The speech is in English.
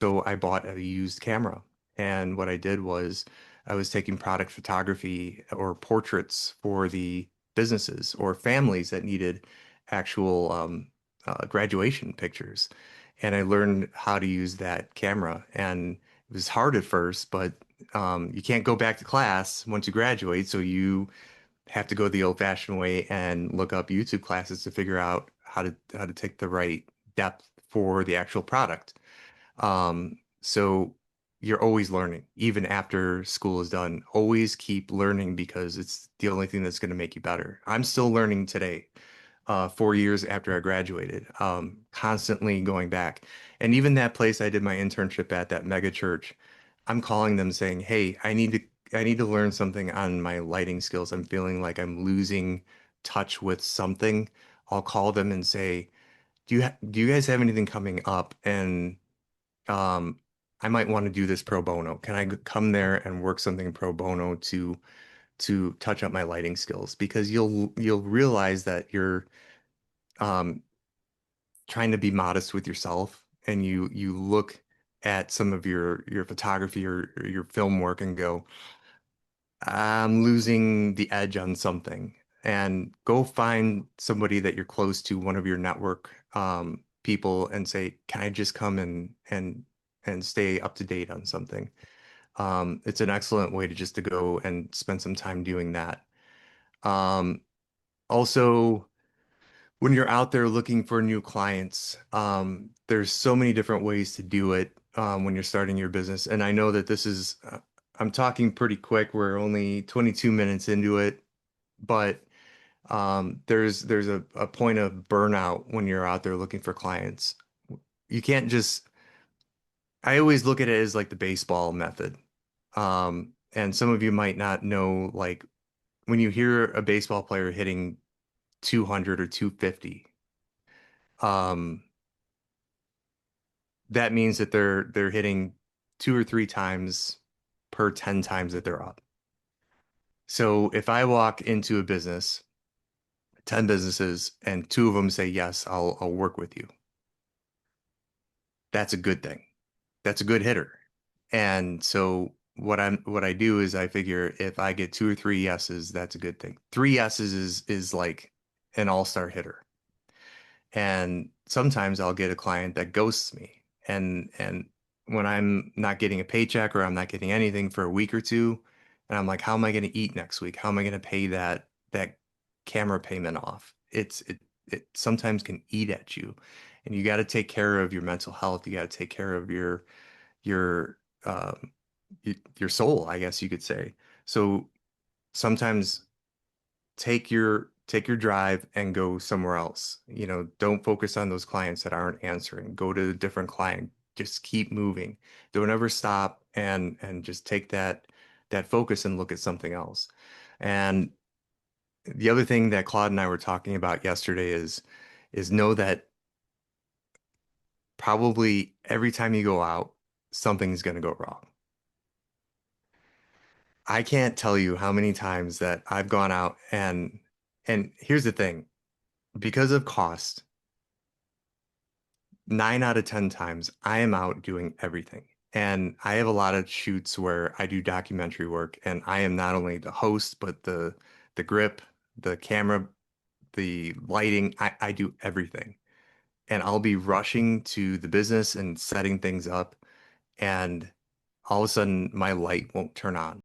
So I bought a used camera. And what I did was I was taking product photography or portraits for the businesses or families that needed actual graduation pictures. And I learned how to use that camera. And it was hard at first, but you can't go back to class once you graduate. So you have to go the old-fashioned way and look up YouTube classes to figure out how to take the right depth for the actual product. So you're always learning, even after school is done. Always keep learning because it's the only thing that's going to make you better. I'm still learning today, 4 years after I graduated, constantly going back. And even that place I did my internship at, that mega church, I'm calling them saying, "Hey, I need to learn something on my lighting skills. I'm feeling like I'm losing touch with something." I'll call them and say, do you guys have anything coming up? And um, I might want to do this pro bono. Can I come there and work something pro bono to touch up my lighting skills? Because you'll realize that you're um, trying to be modest with yourself, and you look at some of your photography or your film work and go, I'm losing the edge on something. And go find somebody that you're close to, one of your network people, and say, can I just come and stay up to date on something? It's an excellent way to just to go and spend some time doing that. Um, Also, when you're out there looking for new clients, there's so many different ways to do it when you're starting your business. And I know that I'm talking pretty quick. We're only 22 minutes into it, but there's a point of burnout when you're out there looking for clients. You can't just, I always look at it as like the baseball method. And some of you might not know, like when you hear a baseball player hitting 200 or 250, um, that means that they're hitting two or three times per 10 times that they're up. So if I walk into a business, 10 businesses, and two of them say, yes, I'll work with you, that's a good thing. That's a good hitter. And so what I do is I figure if I get two or three yeses, that's a good thing. Three yeses is like an all-star hitter. And sometimes I'll get a client that ghosts me. And when I'm not getting a paycheck or I'm not getting anything for a week or two, and I'm like, how am I going to eat next week? How am I going to pay that camera payment off? It sometimes can eat at you. And you got to take care of your mental health. You got to take care of your um your soul, I guess you could say. So sometimes take your drive and go somewhere else. Don't focus on those clients that aren't answering. Go to a different client. Just keep moving. Don't ever stop and just take that focus and look at something else. And the other thing that Claude and I were talking about yesterday is know that probably every time you go out, something's going to go wrong. I can't tell you how many times that I've gone out and here's the thing, because of cost, 9 out of 10 times I am out doing everything. And I have a lot of shoots where I do documentary work and I am not only the host, but the grip, the camera, the lighting, I do everything. And I'll be rushing to the business and setting things up, and all of a sudden my light won't turn on.